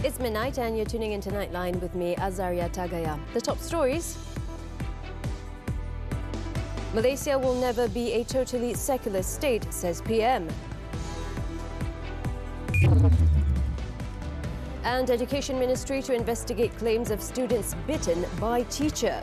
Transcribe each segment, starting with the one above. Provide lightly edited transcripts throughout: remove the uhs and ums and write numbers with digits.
It's midnight and you're tuning into Nightline with me, Azaria Tagaya. The top stories. Malaysia will never be a totally secular state, says PM. And Education Ministry to investigate claims of students bitten by teacher.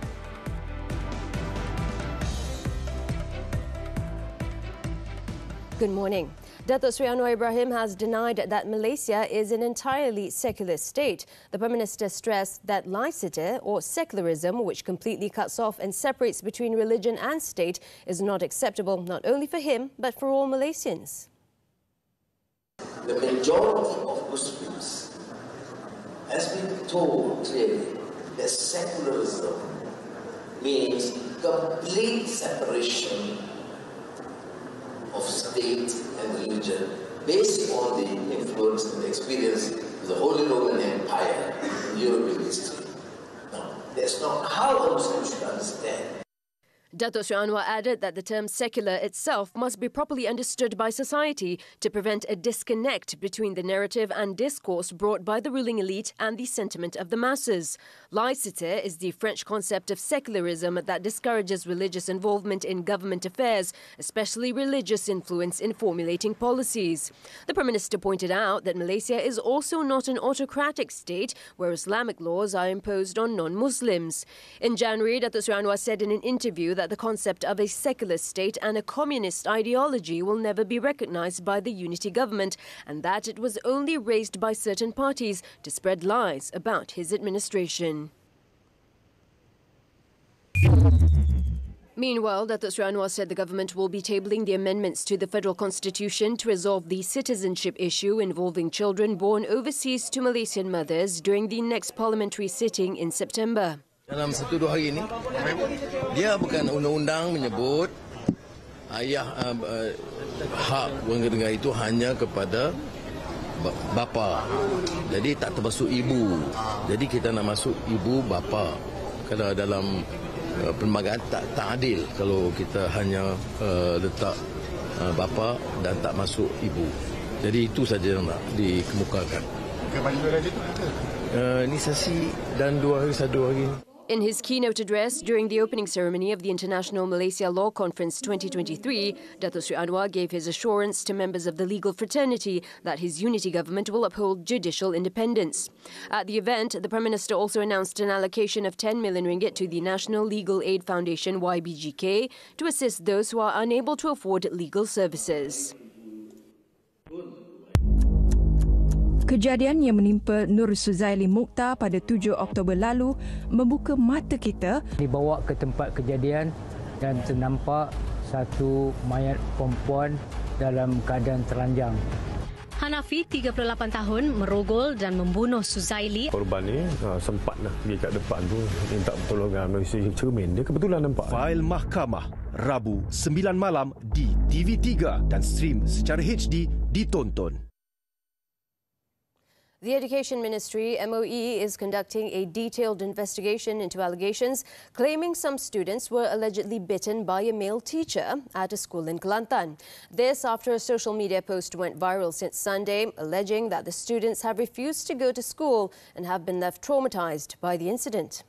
Good morning. Datuk Seri Anwar Ibrahim has denied that Malaysia is an entirely secular state. The Prime Minister stressed that laicite, or secularism, which completely cuts off and separates between religion and state, is not acceptable, not only for him, but for all Malaysians. The majority of Muslims has been told clearly that secularism means complete separation of state and religion based on the influence and experience of the Holy Roman Empire in European history. Now, that's not how a Muslim should understand. Datuk Seri Anwar added that the term secular itself must be properly understood by society to prevent a disconnect between the narrative and discourse brought by the ruling elite and the sentiment of the masses. Laicite is the French concept of secularism that discourages religious involvement in government affairs, especially religious influence in formulating policies. The Prime Minister pointed out that Malaysia is also not an autocratic state where Islamic laws are imposed on non-Muslims. In January, Datuk Seri Anwar said in an interview that the concept of a secular state and a communist ideology will never be recognised by the unity government, and that it was only raised by certain parties to spread lies about his administration. Meanwhile, Datuk Seri Anwar said the government will be tabling the amendments to the Federal Constitution to resolve the citizenship issue involving children born overseas to Malaysian mothers during the next parliamentary sitting in September. Dalam 1-2 hari ini, dia bukan undang-undang menyebut hak warga negara itu hanya kepada bapa. Jadi tak termasuk ibu. Jadi kita nak masuk ibu, bapa. Kalau dalam perlembagaan tak adil kalau kita hanya letak bapa dan tak masuk ibu. Jadi itu saja yang nak dikemukakan. Ini sesi dan 2 hari, 1 hari. In his keynote address during the opening ceremony of the International Malaysia Law Conference 2023, Datuk Seri Anwar gave his assurance to members of the legal fraternity that his unity government will uphold judicial independence. At the event, the Prime Minister also announced an allocation of 10 million ringgit to the National Legal Aid Foundation YBGK to assist those who are unable to afford legal services. Kejadian yang menimpa Nur Suzaili Mukhtar pada 7 Oktober lalu membuka mata kita. Dibawa ke tempat kejadian dan ternampak satu mayat perempuan dalam keadaan telanjang. Hanafi, 38 tahun, merogol dan membunuh Suzaili. Korban ni sempat nak pergi kat depan tu minta pertolongan melalui cermin. Dia kebetulan nampak. Fail Mahkamah, Rabu 9 malam di TV3 dan stream secara HD ditonton. The Education Ministry, MOE, is conducting a detailed investigation into allegations claiming some students were allegedly bitten by a male teacher at a school in Kelantan. This after a social media post went viral since Sunday, alleging that the students have refused to go to school and have been left traumatized by the incident.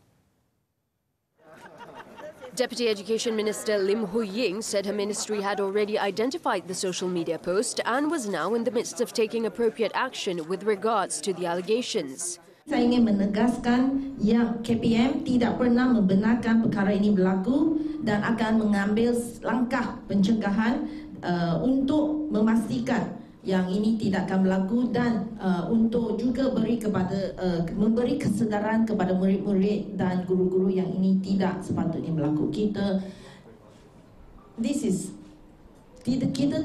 Deputy Education Minister Lim Hui Ying said her ministry had already identified the social media post and was now in the midst of taking appropriate action with regards to the allegations. Saya ingin menegaskan yang KPM tidak pernah membenarkan perkara ini berlaku dan akan mengambil langkah pencegahan untuk memastikan yang ini tidak akan berlaku dan untuk juga memberi kesedaran kepada murid-murid dan guru-guru yang ini tidak sepatutnya berlaku. Kita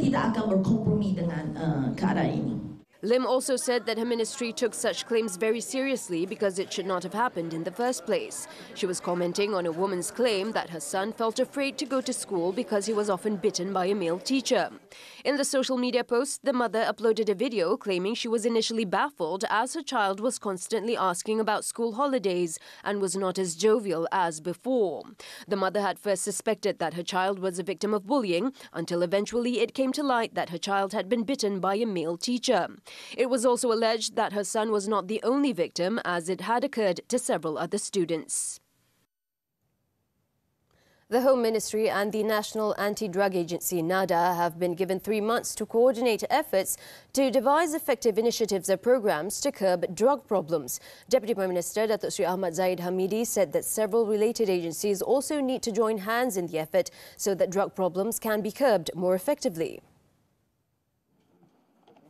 tidak akan berkompromi dengan keadaan ini. Lim also said that her ministry took such claims very seriously because it should not have happened in the first place. She was commenting on a woman's claim that her son felt afraid to go to school because he was often bitten by a male teacher. In the social media post, the mother uploaded a video claiming she was initially baffled as her child was constantly asking about school holidays and was not as jovial as before. The mother had first suspected that her child was a victim of bullying until eventually it came to light that her child had been bitten by a male teacher. It was also alleged that her son was not the only victim, as it had occurred to several other students. The Home Ministry and the National Anti-Drug Agency, NADA, have been given 3 months to coordinate efforts to devise effective initiatives or programs to curb drug problems. Deputy Prime Minister Datuk Sri Ahmad Zahid Hamidi said that several related agencies also need to join hands in the effort so that drug problems can be curbed more effectively.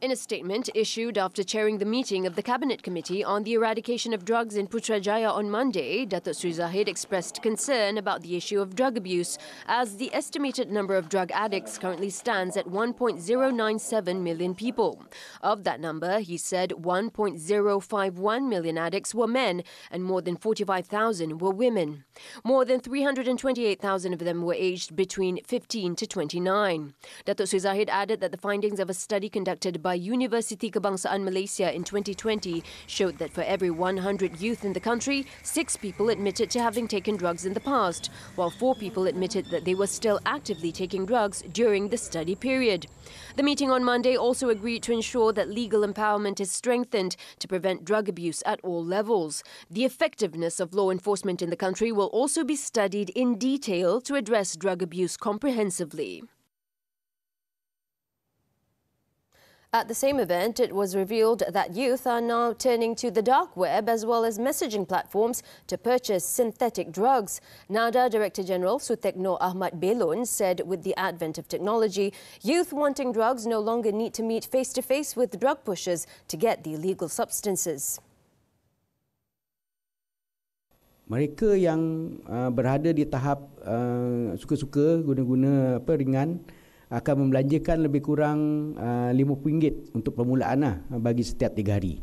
In a statement issued after chairing the meeting of the Cabinet Committee on the Eradication of Drugs in Putrajaya on Monday, Datuk Sri Zahid expressed concern about the issue of drug abuse, as the estimated number of drug addicts currently stands at 1.097 million people. Of that number, he said 1.051 million addicts were men and more than 45,000 were women. More than 328,000 of them were aged between 15 to 29. Datuk Sri Zahid added that the findings of a study conducted by University Kebangsaan Malaysia in 2020 showed that for every 100 youth in the country, 6 people admitted to having taken drugs in the past, while 4 people admitted that they were still actively taking drugs during the study period. The meeting on Monday also agreed to ensure that legal empowerment is strengthened to prevent drug abuse at all levels. The effectiveness of law enforcement in the country will also be studied in detail to address drug abuse comprehensively. At the same event, it was revealed that youth are now turning to the dark web as well as messaging platforms to purchase synthetic drugs. NADA Director General Sutekno Ahmad Belon said with the advent of technology, youth wanting drugs no longer need to meet face-to-face with drug pushers to get the illegal substances. Mereka yang berada di tahap suka-suka guna-guna ringan akan membelanjakan lebih kurang RM50 untuk permulaan bagi setiap 3 hari.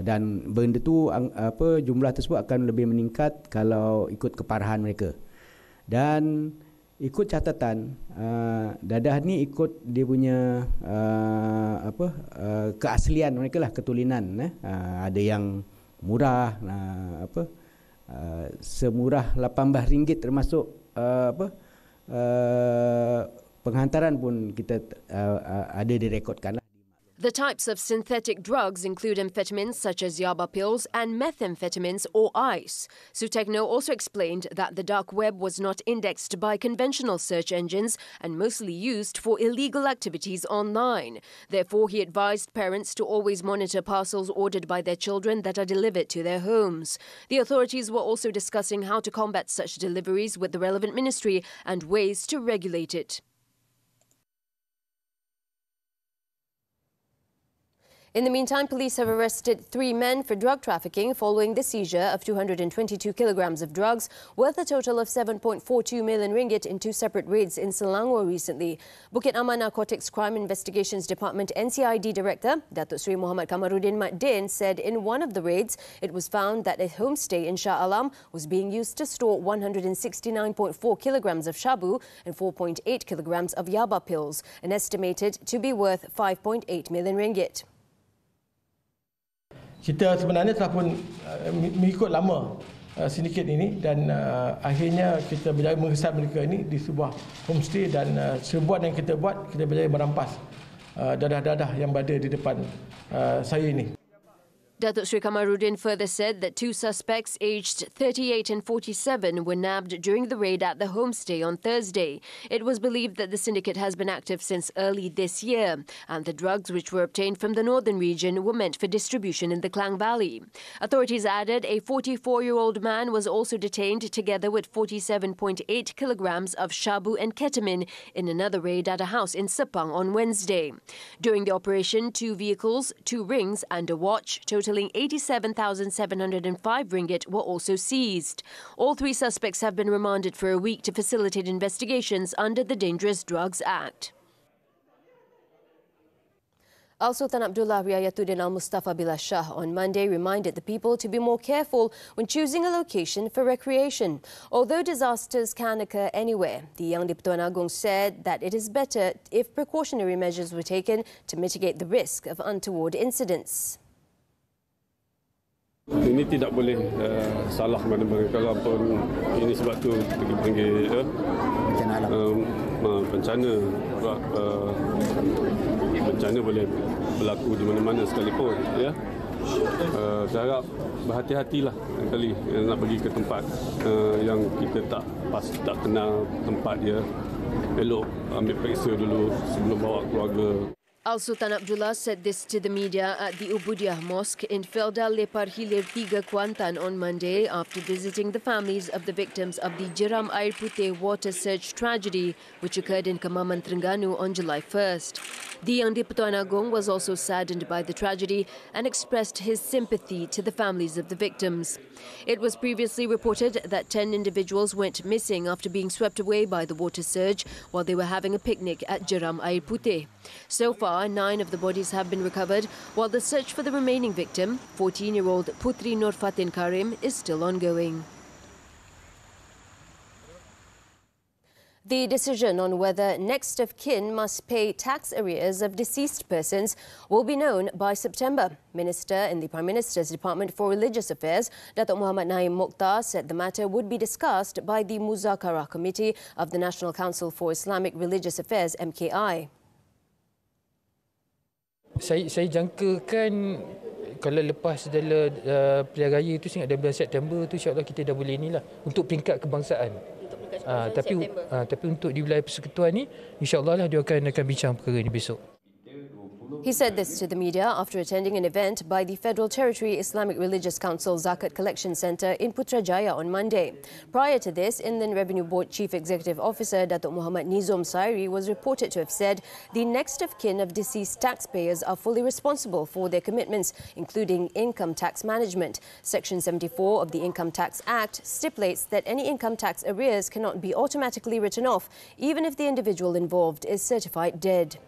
Dan benda tu jumlah tersebut akan lebih meningkat kalau ikut keparahan mereka. Dan ikut catatan, dadah ni ikut dia punya keaslian mereka lah, ketulinan. Ada yang murah, semurah RM18 termasuk penghantaran pun kita ada direkodkan. The types of synthetic drugs include amphetamines such as yaba pills and methamphetamines or ice. Sutekno also explained that the dark web was not indexed by conventional search engines and mostly used for illegal activities online. Therefore, he advised parents to always monitor parcels ordered by their children that are delivered to their homes. The authorities were also discussing how to combat such deliveries with the relevant ministry and ways to regulate it. In the meantime, police have arrested 3 men for drug trafficking following the seizure of 222 kilograms of drugs worth a total of 7.42 million ringgit in 2 separate raids in Selangor recently. Bukit Aman Narcotics Crime Investigations Department NCID Director Datuk Sri Muhammad Kamaruddin Mat Din said in one of the raids, it was found that a homestay in Shah Alam was being used to store 169.4 kilograms of shabu and 4.8 kilograms of yaba pills, and estimated to be worth 5.8 million ringgit. Kita sebenarnya telah pun mengikut lama sindiket ini dan akhirnya kita berjaya mengesan mereka ini di sebuah homestay dan serbuan yang kita buat, kita berjaya merampas dadah-dadah yang berada di depan saya ini. Datuk Sri Kamaruddin further said that 2 suspects aged 38 and 47 were nabbed during the raid at the homestay on Thursday. It was believed that the syndicate has been active since early this year, and the drugs which were obtained from the northern region were meant for distribution in the Klang Valley. Authorities added a 44-year-old man was also detained together with 47.8 kilograms of shabu and ketamine in another raid at a house in Sepang on Wednesday. During the operation, 2 vehicles, 2 rings and a watch totaling 87,705 ringgit were also seized. All 3 suspects have been remanded for a week to facilitate investigations under the Dangerous Drugs Act. Al-Sultan Abdullah Riayatuddin Al-Mustafa Billah Shah on Monday reminded the people to be more careful when choosing a location for recreation. Although disasters can occur anywhere, the Yang di-Pertuan Agong said that it is better if precautionary measures were taken to mitigate the risk of untoward incidents. Ini tidak boleh salah mana-mana. Kalau pun ini sebab tu kita panggil bencana. Bencana boleh berlaku di mana-mana sekalipun. Ya. Saya harap berhati-hatilah kali nak pergi ke tempat yang kita tak kenal tempat dia. Elok ambil periksa dulu sebelum bawa keluarga. Al-Sultan Abdullah said this to the media at the Ubudiah Mosque in Feldal Lepar Hilir 3, Kuantan on Monday after visiting the families of the victims of the Jeram Air Putih water surge tragedy which occurred in Kemaman, Terengganu on July 1st. The Yang di-Pertuan Agong was also saddened by the tragedy and expressed his sympathy to the families of the victims. It was previously reported that 10 individuals went missing after being swept away by the water surge while they were having a picnic at Jeram Air Putih. So far, 9 of the bodies have been recovered, while the search for the remaining victim, 14-year-old Putri Nur Fatin Karim, is still ongoing. The decision on whether next of kin must pay tax arrears of deceased persons will be known by September. Minister in the Prime Minister's Department for Religious Affairs, Datuk Muhammad Naim Mokhtar, said the matter would be discussed by the Muzakarah Committee of the National Council for Islamic Religious Affairs, MKI. Saya jangkakan kalau lepas dalam pilihan raya itu sehingga bulan September tu insya-Allah kita dah boleh inilah untuk peringkat kebangsaan. Tapi untuk di wilayah persekutuan ni insya-Allah lah dia akan bincang perkara ini besok. He said this to the media after attending an event by the Federal Territory Islamic Religious Council Zakat Collection Centre in Putrajaya on Monday. Prior to this, Inland Revenue Board Chief Executive Officer Datuk Muhammad Nizom Sairi was reported to have said the next of kin of deceased taxpayers are fully responsible for their commitments, including income tax management. Section 74 of the Income Tax Act stipulates that any income tax arrears cannot be automatically written off, even if the individual involved is certified dead.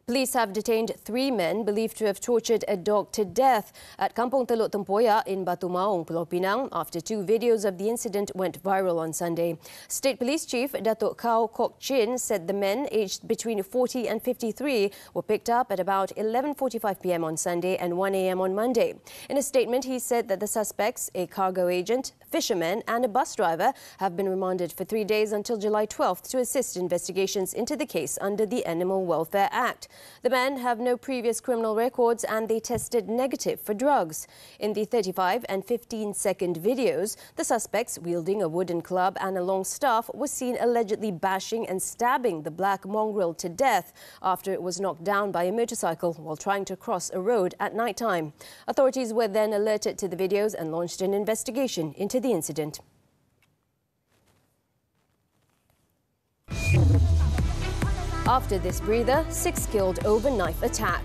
Police have detained 3 men believed to have tortured a dog to death at Kampung Teluk Tempoyak in Batu Maung, Pulau Pinang, after 2 videos of the incident went viral on Sunday. State Police Chief Datuk Kau Kok Chin said the men, aged between 40 and 53, were picked up at about 11:45 p.m. on Sunday and 1 a.m. on Monday. In a statement, he said that the suspects, a cargo agent, fishermen and a bus driver, have been remanded for 3 days until July 12th to assist investigations into the case under the Animal Welfare Act. The men have no previous criminal records and they tested negative for drugs. In the 35 and 15-second videos, the suspects, wielding a wooden club and a long staff, were seen allegedly bashing and stabbing the black mongrel to death after it was knocked down by a motorcycle while trying to cross a road at night time. Authorities were then alerted to the videos and launched an investigation into the incident. After this breather, 6 killed over knife attack.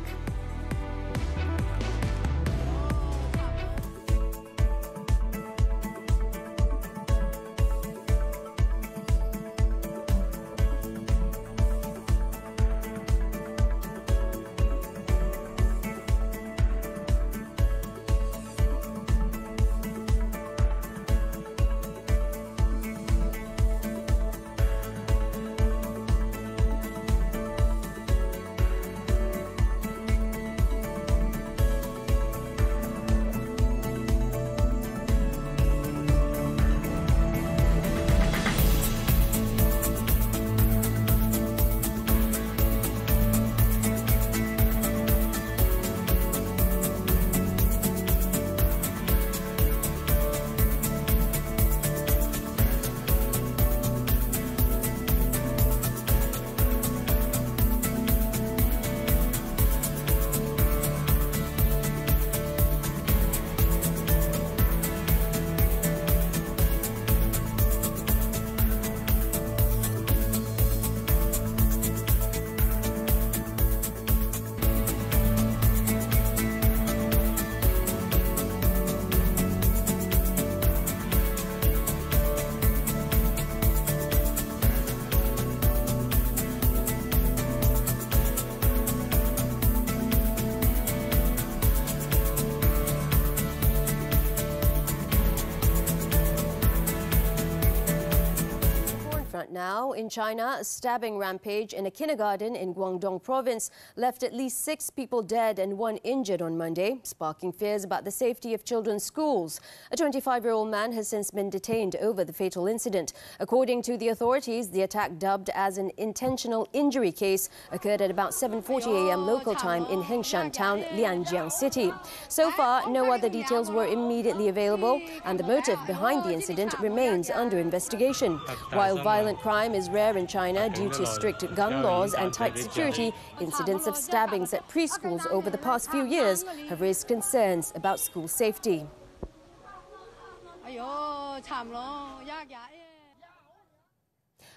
now, in China, a stabbing rampage in a kindergarten in Guangdong province left at least 6 people dead and 1 injured on Monday, sparking fears about the safety of children's schools. A 25-year-old man has since been detained over the fatal incident. According to the authorities, the attack, dubbed as an intentional injury case, occurred at about 7:40 a.m. local time in Hengshan town, Lianjiang City. So far, no other details were immediately available, and the motive behind the incident remains under investigation. While violent crime is rare in China due to strict gun laws and tight security, incidents of stabbings at preschools over the past few years have raised concerns about school safety.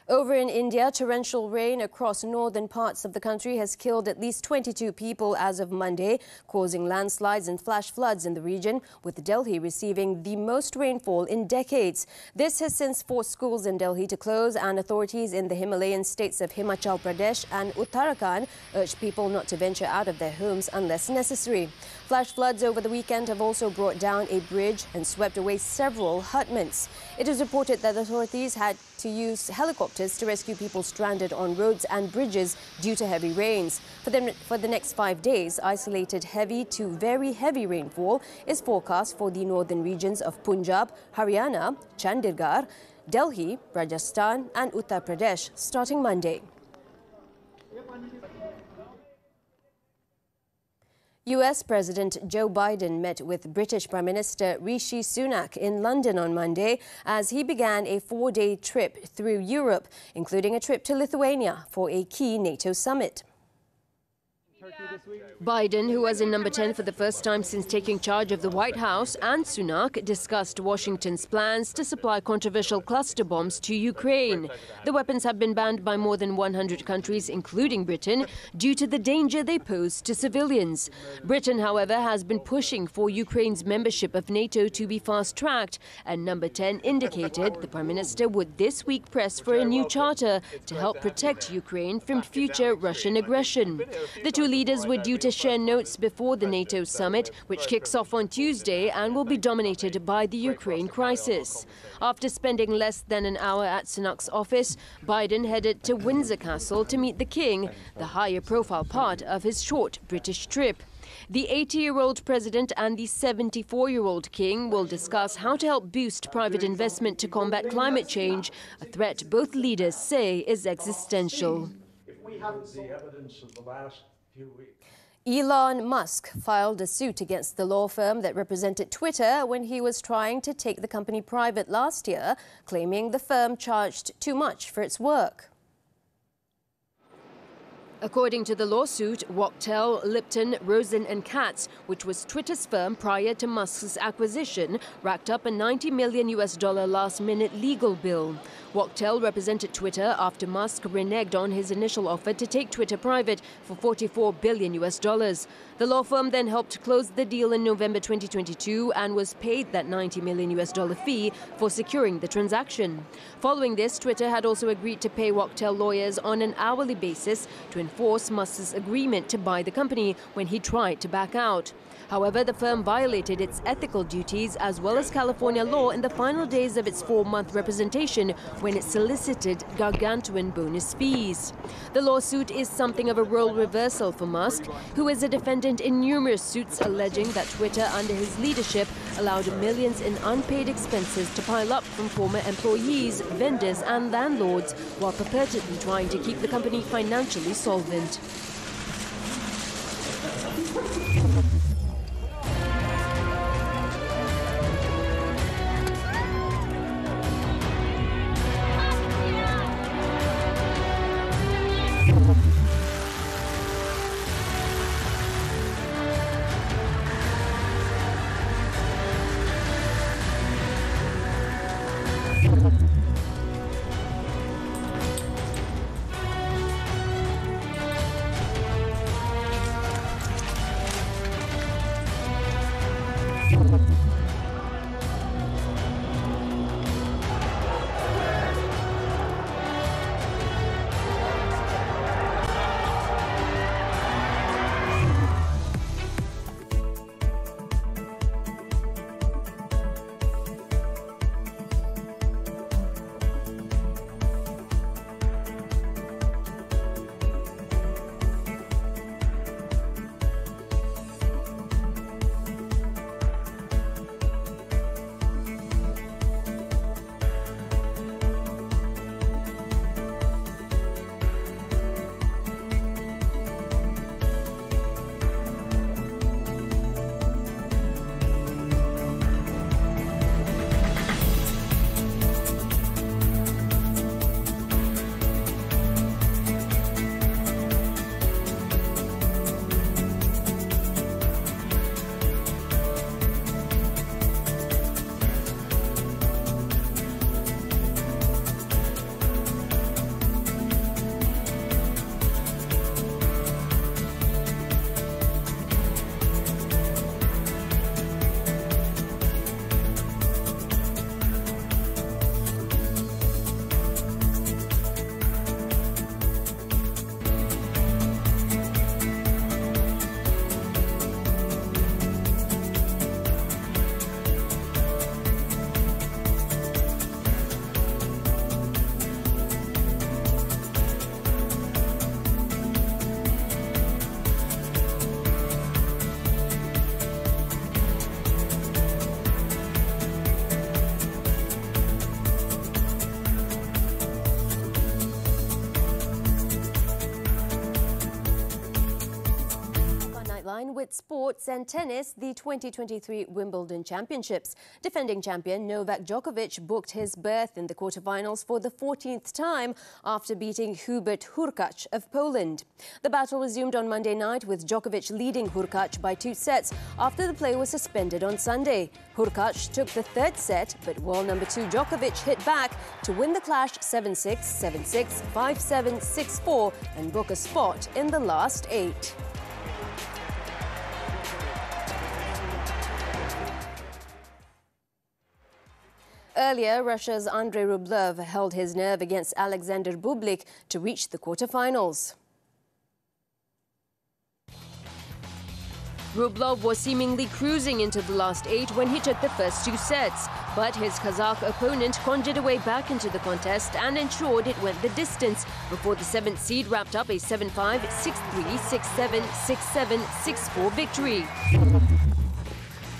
Over in India, torrential rain across northern parts of the country has killed at least 22 people as of Monday, causing landslides and flash floods in the region, with Delhi receiving the most rainfall in decades. This has since forced schools in Delhi to close, and authorities in the Himalayan states of Himachal Pradesh and Uttarakhand urge people not to venture out of their homes unless necessary. Flash floods over the weekend have also brought down a bridge and swept away several hutments. It is reported that authorities had to use helicopters to rescue people stranded on roads and bridges due to heavy rains. For the next 5 days, isolated heavy to very heavy rainfall is forecast for the northern regions of Punjab, Haryana, Chandigarh, Delhi, Rajasthan and Uttar Pradesh starting Monday. US President Joe Biden met with British Prime Minister Rishi Sunak in London on Monday as he began a 4-day trip through Europe, including a trip to Lithuania for a key NATO summit. Biden, who was in number 10 for the first time since taking charge of the White House, and Sunak discussed Washington's plans to supply controversial cluster bombs to Ukraine. The weapons have been banned by more than 100 countries, including Britain, due to the danger they pose to civilians. Britain, however, has been pushing for Ukraine's membership of NATO to be fast-tracked, and number 10 indicated the Prime Minister would this week press for a new charter to help protect Ukraine from future Russian aggression. The two leaders were due to share notes before the NATO summit, which kicks off on Tuesday and will be dominated by the Ukraine crisis. After spending less than an hour at Sunak's office, Biden headed to Windsor Castle to meet the King, the higher-profile part of his short British trip. The 80-year-old president and the 74-year-old king will discuss how to help boost private investment to combat climate change, a threat both leaders say is existential. Elon Musk filed a suit against the law firm that represented Twitter when he was trying to take the company private last year, claiming the firm charged too much for its work. According to the lawsuit, Wachtell, Lipton, Rosen and Katz, which was Twitter's firm prior to Musk's acquisition, racked up a $90 million last-minute legal bill. Wachtell represented Twitter after Musk reneged on his initial offer to take Twitter private for $44 billion. The law firm then helped close the deal in November 2022 and was paid that $90 million fee for securing the transaction. Following this, Twitter had also agreed to pay Wachtell lawyers on an hourly basis to enforce Musk's agreement to buy the company when he tried to back out. However, the firm violated its ethical duties as well as California law in the final days of its 4-month representation when it solicited gargantuan bonus fees. The lawsuit is something of a role reversal for Musk, who is a defendant in numerous suits alleging that Twitter under his leadership allowed millions in unpaid expenses to pile up from former employees, vendors and landlords while purportedly trying to keep the company financially solvent. Nightline with sports and tennis, the 2023 Wimbledon Championships. Defending champion Novak Djokovic booked his berth in the quarterfinals for the 14th time after beating Hubert Hurkacz of Poland. The battle resumed on Monday night with Djokovic leading Hurkacz by 2 sets after the play was suspended on Sunday. Hurkacz took the third set, but world number 2 Djokovic hit back to win the clash 7-6, 7-6, 5-7, 6-4 and book a spot in the last 8. Earlier, Russia's Andrei Rublev held his nerve against Alexander Bublik to reach the quarterfinals. Rublev was seemingly cruising into the last 8 when he took the first 2 sets, but his Kazakh opponent conjured a way back into the contest and ensured it went the distance before the 7th seed wrapped up a 7-5, 6-3, 6-7, 6-7, 6-4 victory.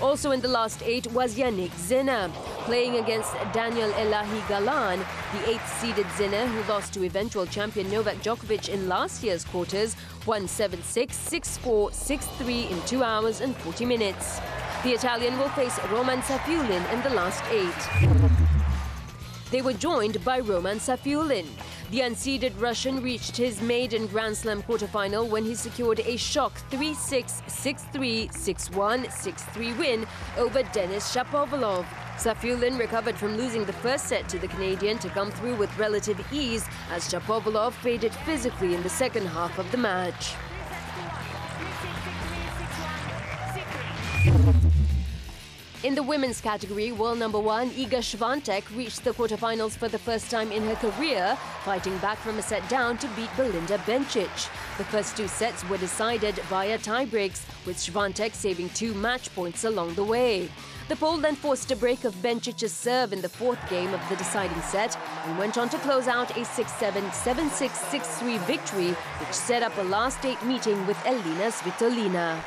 Also in the last 8 was Yannick Sinner. Playing against Daniel Elahi Galan, the 8th-seeded Sinner, who lost to eventual champion Novak Djokovic in last year's quarters, won 7-6, 6-4, 6-3 in 2 hours and 40 minutes. The Italian will face Roman Safiullin in the last 8. They were joined by Roman Safiullin. The unseeded Russian reached his maiden Grand Slam quarterfinal when he secured a shock 3-6, 6-3, 6-1, 6-3 win over Denis Shapovalov. Safiullin recovered from losing the first set to the Canadian to come through with relative ease as Shapovalov faded physically in the second half of the match. In the women's category, world number 1 Iga Swiatek reached the quarterfinals for the first time in her career, fighting back from a set down to beat Belinda Bencic. The first 2 sets were decided via tiebreaks, with Swiatek saving 2 match points along the way. The Pole then forced a break of Bencic's serve in the 4th game of the deciding set and went on to close out a 6-7, 7-6, 6-3 victory, which set up a last 8 meeting with Elina Svitolina.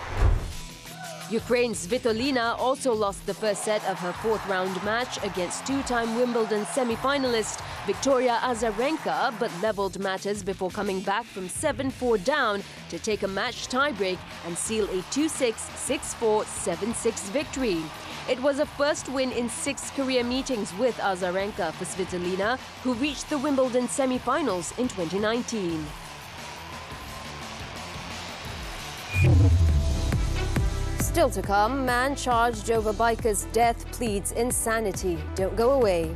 Ukraine's Svitolina also lost the first set of her 4th round match against 2-time Wimbledon semi-finalist Victoria Azarenka, but levelled matters before coming back from 7-4 down to take a match tiebreak and seal a 2-6, 6-4, 7-6 victory. It was a first win in 6 career meetings with Azarenka for Svitolina, who reached the Wimbledon semi-finals in 2019. Still to come, man charged over biker's death pleads insanity. Don't go away.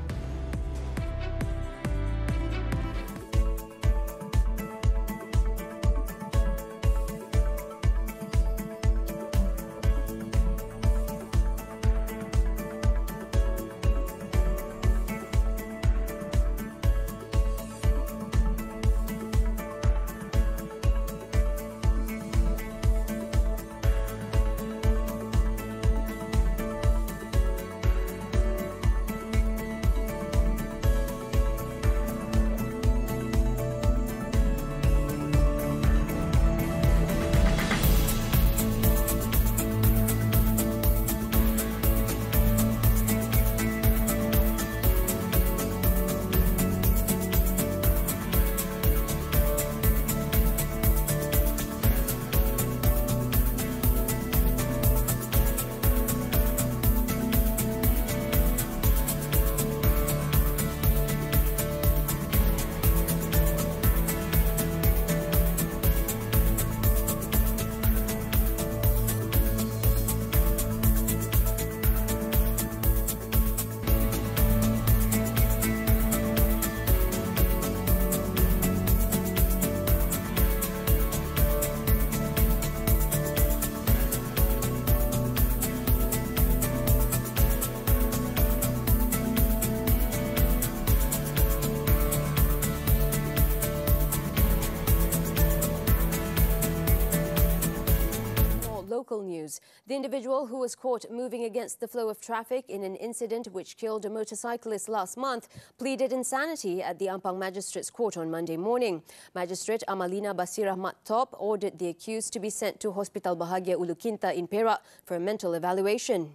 Local news. The individual who was caught moving against the flow of traffic in an incident which killed a motorcyclist last month pleaded insanity at the Ampang Magistrates Court on Monday morning. Magistrate Amalina Basirah Top ordered the accused to be sent to Hospital Bahagia Ulu Quinta in Perak for a mental evaluation.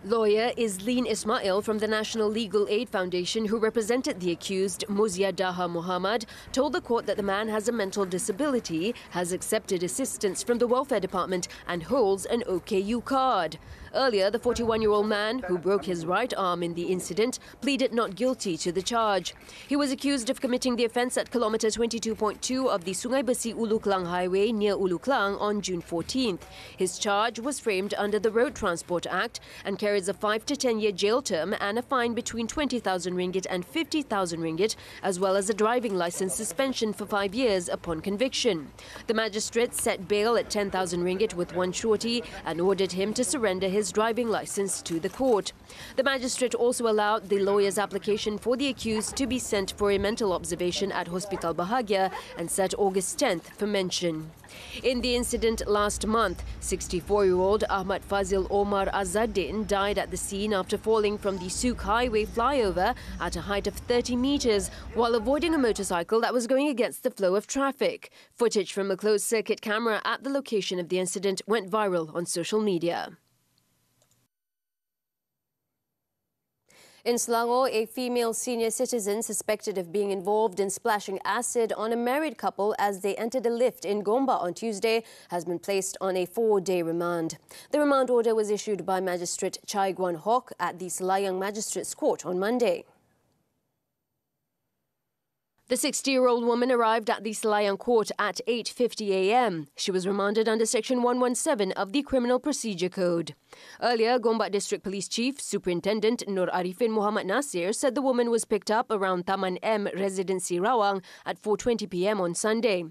Lawyer Islin Ismail from the National Legal Aid Foundation, who represented the accused, Muzia Daha Muhammad, told the court that the man has a mental disability, has accepted assistance from the Welfare Department and holds an OKU card. Earlier, the 41-year-old man, who broke his right arm in the incident, pleaded not guilty to the charge. He was accused of committing the offence at kilometre 22.2 of the Sungai Besi Ulu Klang Highway near Ulu Klang on June 14th. His charge was framed under the Road Transport Act and carries a 5 to 10-year jail term and a fine between 20,000 ringgit and 50,000 ringgit, as well as a driving licence suspension for 5 years upon conviction. The magistrate set bail at 10,000 ringgit with one shorty and ordered him to surrender his driving licence to the court. The magistrate also allowed the lawyer's application for the accused to be sent for a mental observation at Hospital Bahagia and set August 10th for mention. In the incident last month, 64-year-old Ahmad Fazil Omar Azadin died at the scene after falling from the Suk Highway flyover at a height of 30 metres while avoiding a motorcycle that was going against the flow of traffic. Footage from a closed-circuit camera at the location of the incident went viral on social media. In Selangor, a female senior citizen suspected of being involved in splashing acid on a married couple as they entered a lift in Gombak on Tuesday has been placed on a 4-day remand. The remand order was issued by Magistrate Chai Guan Hock at the Selayang Magistrates Court on Monday. The 60-year-old woman arrived at the Selayang court at 8:50 a.m. She was remanded under Section 117 of the Criminal Procedure Code. Earlier, Gombak District Police Chief Superintendent Nur Arifin Muhammad Nasir said the woman was picked up around Taman M Residency Rawang at 4:20 p.m. on Sunday.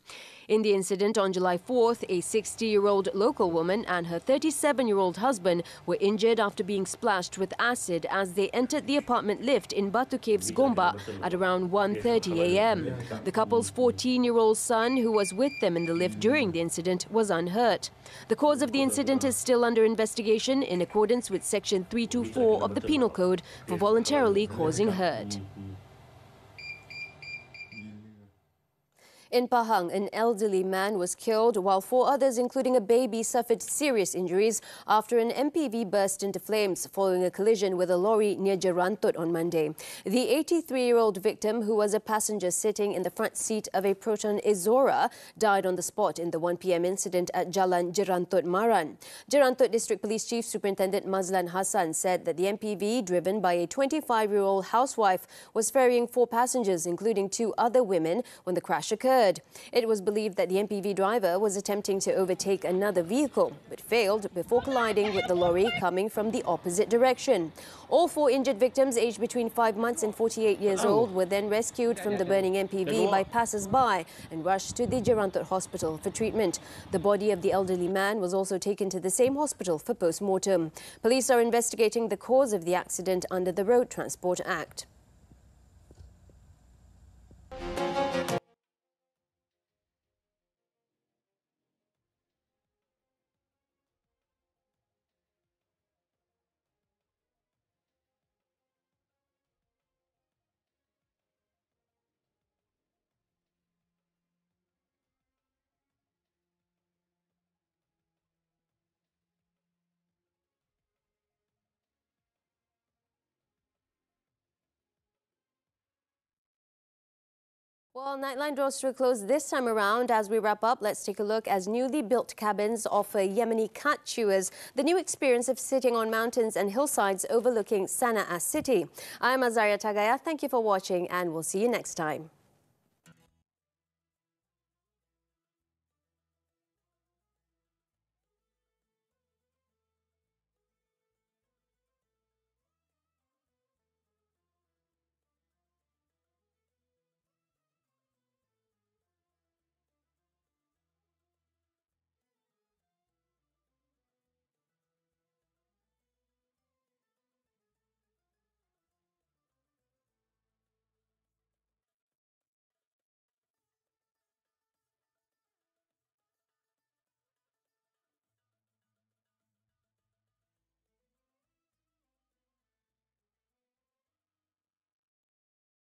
In the incident on July 4th, a 60-year-old local woman and her 37-year-old husband were injured after being splashed with acid as they entered the apartment lift in Batu Caves, Gombak at around 1:30 a.m. The couple's 14-year-old son, who was with them in the lift during the incident, was unhurt. The cause of the incident is still under investigation in accordance with Section 324 of the Penal Code for voluntarily causing hurt. In Pahang, an elderly man was killed while 4 others, including a baby, suffered serious injuries after an MPV burst into flames following a collision with a lorry near Jerantut on Monday. The 83-year-old victim, who was a passenger sitting in the front seat of a Proton Azora, died on the spot in the 1 p.m. incident at Jalan Jerantut Maran. Jerantut District Police Chief Superintendent Mazlan Hassan said that the MPV, driven by a 25-year-old housewife, was ferrying 4 passengers, including 2 other women, when the crash occurred. It was believed that the MPV driver was attempting to overtake another vehicle, but failed before colliding with the lorry coming from the opposite direction. All 4 injured victims, aged between 5 months and 48 years old, were then rescued from the burning MPV by passers-by and rushed to the Jerantut hospital for treatment. The body of the elderly man was also taken to the same hospital for post-mortem. Police are investigating the cause of the accident under the Road Transport Act. Well, Nightline draws to a close this time around. As we wrap up, let's take a look as newly built cabins offer Yemeni cat chewers the new experience of sitting on mountains and hillsides overlooking Sana'a city. I'm Azaria Tagaya. Thank you for watching, and we'll see you next time.